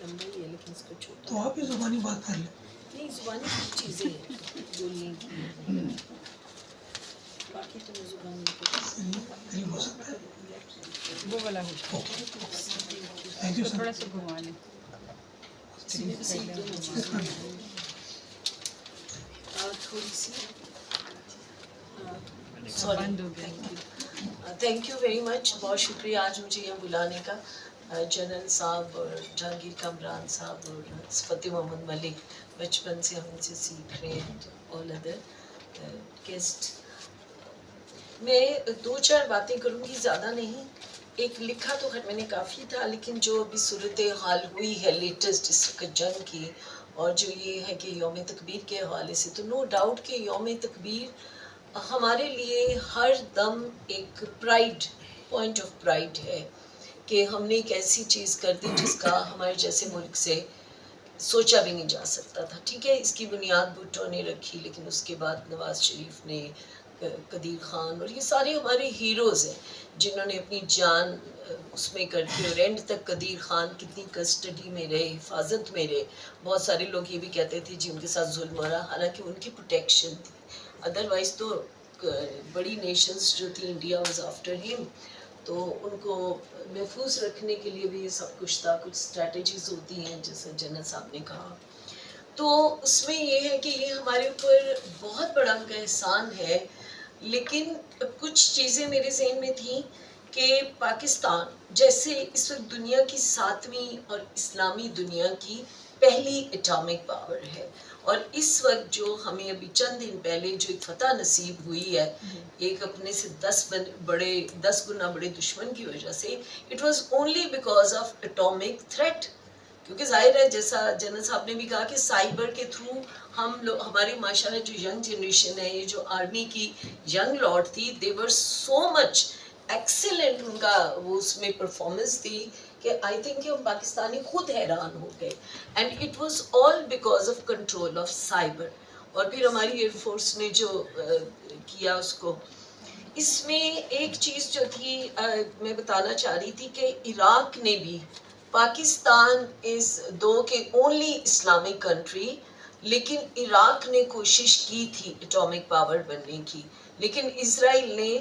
لمبا ہی ہے لیکن اس کو چھوٹا. تو آپ ہی زبانی بات کر لیں. نہیں زبانی کچھ چیزیں ہیں بولنے کی, باقی تو میں زبان نہیں کرتی. قریب ہو سکتا ہے. وہ والا ہو تھینک یو سر. تھوڑا سا گھما لیں. اس میں بھی سیکھ دو میں چیزیں تھوڑی سی. بند ہو گیا. Thank you very much. بہت شکریہ آج مجھے یہاں بلانے کا. جنرل صاحب اور جہانگیر کامران صاحب اور فتح محمد ملک, بچپن سے ہم ان سے سیکھ رہے ہیں. آل ادر گیسٹ, میں 2-4 باتیں کروں گی, زیادہ نہیں. ایک لکھا تو خیر میں نے کافی تھا, لیکن جو ابھی صورت حال ہوئی ہے لیٹسٹ اس وقت جنگ کی, اور جو یہ ہے کہ یوم تکبیر کے حوالے سے, تو نو ڈاؤٹ کہ یوم تکبیر ہمارے لیے ہر دم ایک پرائڈ, پوائنٹ آف پرائڈ ہے کہ ہم نے ایک ایسی چیز کر دی جس کا ہمارے جیسے ملک سے سوچا بھی نہیں جا سکتا تھا. ٹھیک ہے, اس کی بنیاد بھٹو نے رکھی, لیکن اس کے بعد نواز شریف نے, قدیر خان, اور یہ سارے ہمارے ہیروز ہیں جنہوں نے اپنی جان اس میں کر کے, اور اینڈ تک قدیر خان کتنی کسٹڈی میں رہے, حفاظت میں رہے. بہت سارے لوگ یہ بھی کہتے تھے جی ان کے ساتھ ظلم ہو رہا, حالانکہ ان کی پروٹیکشن تھی. ادروائز تو بڑی نیشنز جو تھی, انڈیا واز آفٹر ہم, تو ان کو محفوظ رکھنے کے لیے بھی یہ سب کچھ تھا. کچھ اسٹریٹجیز ہوتی ہیں جیسے جنرل صاحب نے کہا. تو اس میں یہ ہے کہ یہ ہمارے اوپر بہت بڑا ان کا احسان ہے. لیکن کچھ چیزیں میرے ذہن میں تھیں کہ پاکستان جیسے اس وقت دنیا کی 7ویں اور اسلامی دنیا کی پہلی اٹامک پاور ہے, اور اس وقت جو ہمیں ابھی چند دن پہلے جو ایک فتح نصیب ہوئی ہے ایک اپنے سے 10 گنا بڑے دشمن کی وجہ سے, it was only because of atomic threat. کیونکہ ظاہر ہے جیسا جنرل صاحب نے بھی کہا کہ سائبر کے تھرو ہم لوگ, ہماری ماشاءاللہ جو ینگ جنریشن ہے, یہ جو آرمی کی ینگ لاٹ تھی, دے ور سو مچ ایکسیلنٹ, ان کا وہ اس میں پرفارمنس تھی کہ آئی تھنک کہ ہم پاکستانی خود حیران ہو گئے. And it was all because of control of cyber. اور پھر ہماری ایئر فورس نے جو کیا اس کو, اس میں ایک چیز جو تھی میں بتانا چاہ رہی تھی کہ عراق نے بھی, پاکستان از دو کہ اونلی اسلامک کنٹری, لیکن عراق نے کوشش کی تھی اٹامک پاور بننے کی, لیکن اسرائیل نے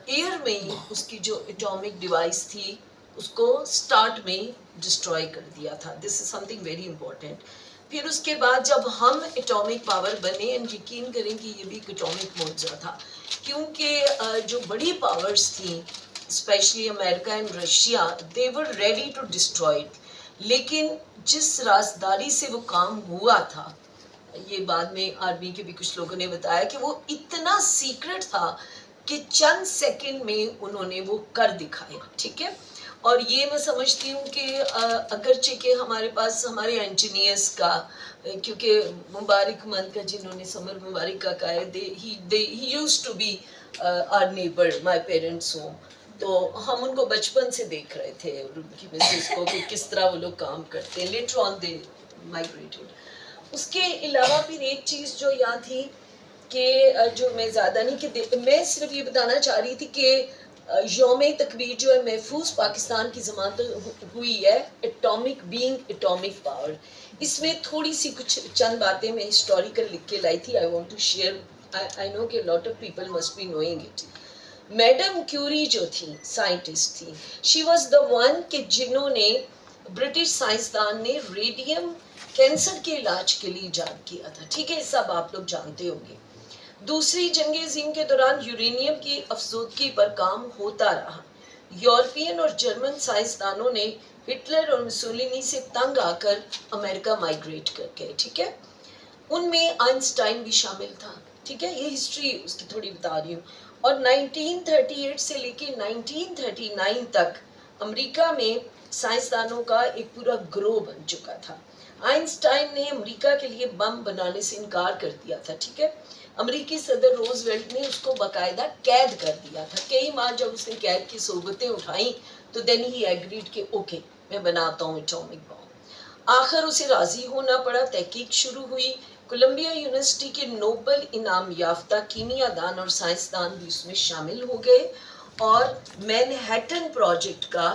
ایئر میں ہی اس کی جو اٹامک ڈیوائس تھی اس کو سٹارٹ میں ڈسٹروائے کر دیا تھا. دس از سم تھنگ ویری امپورٹنٹ. پھر اس کے بعد جب ہم اٹامک پاور بنے, یقین کریں کہ یہ بھی ایک اٹامک معجزہ تھا, کیونکہ جو بڑی پاورز تھیں اسپیشلی امریکہ and Russia, they were ready to destroy. لیکن جس رازداری سے وہ کام ہوا تھا, یہ بعد میں آرمی کے بھی کچھ لوگوں نے بتایا کہ وہ اتنا سیکرٹ تھا کہ چند سیکنڈ میں انہوں نے وہ کر دکھایا. ٹھیک ہے, اور یہ میں سمجھتی ہوں کہ اگرچہ کہ ہمارے پاس ہمارے انجینئرس کا, کیونکہ مبارک مند کا جنہوں نے سمر مبارک کا کہا ہے, he used to be our neighbor, my parents home. تو ہم ان کو بچپن سے دیکھ رہے تھے اور ان کی مسز کو کہ کس طرح وہ لوگ کام کرتے ہیں. Later on they migrated. اس کے علاوہ پھر ایک چیز جو یہاں تھی کہ جو میں زیادہ نہیں کہ میں صرف یہ بتانا چاہ رہی تھی کہ یوم تکبیر جو ہے محفوظ پاکستان کی ضمانت ہوئی ہے, اٹامک بینگ اٹامک پاور. اس میں تھوڑی سی کچھ چند باتیں میں ہسٹوریکل لکھ کے لائی تھی. I want to share. I know کہ lot of people must be knowing it. Madam Curie جو تھی سائنٹسٹ تھی, شی واز دا ون کہ جنہوں نے, برٹش سائنسدان نے ریڈیم کینسر کے علاج کے لیے ایجاد کیا تھا. ٹھیک ہے, سب آپ لوگ جانتے ہوں گے. دوسری جنگ عظیم کے دوران یورینیم کی افزودگی پر کام ہوتا رہا. یورپین اور جرمن سائنسدانوں نے ہٹلر اور مسولینی سے تنگ آ کر امریکہ مائگریٹ کر گئے. ٹھیک ہے, ان میں آئنسٹائن بھی شامل تھا. ٹھیک ہے, یہ ہسٹری اس کی تھوڑی بتا رہی ہوں. اور 1938 سے لے کے 1939 تک امریکہ میں سائنسدانوں کا ایک پورا گروہ بن چکا تھا. آئنسٹائن نے امریکہ کے لیے بم بنانے سے انکار کر دیا تھا. ٹھیک ہے, امریکی صدر روز ویلٹ نے اس کو باقاعدہ قید کر دیا تھا. کئی ماہ جب اس نے قید کی صحبتیں اٹھائیں تو دین ہی ایگریڈ کہ اوکے میں بناتا ہوں اٹامک بم. آخر اسے راضی ہونا پڑا. تحقیق شروع ہوئی. کولمبیا یونیورسٹی کے نوبل انعام یافتہ کیمیا دان اور سائنسدان بھی اس میں شامل ہو گئے, اور مین ہیٹن پروجیکٹ کا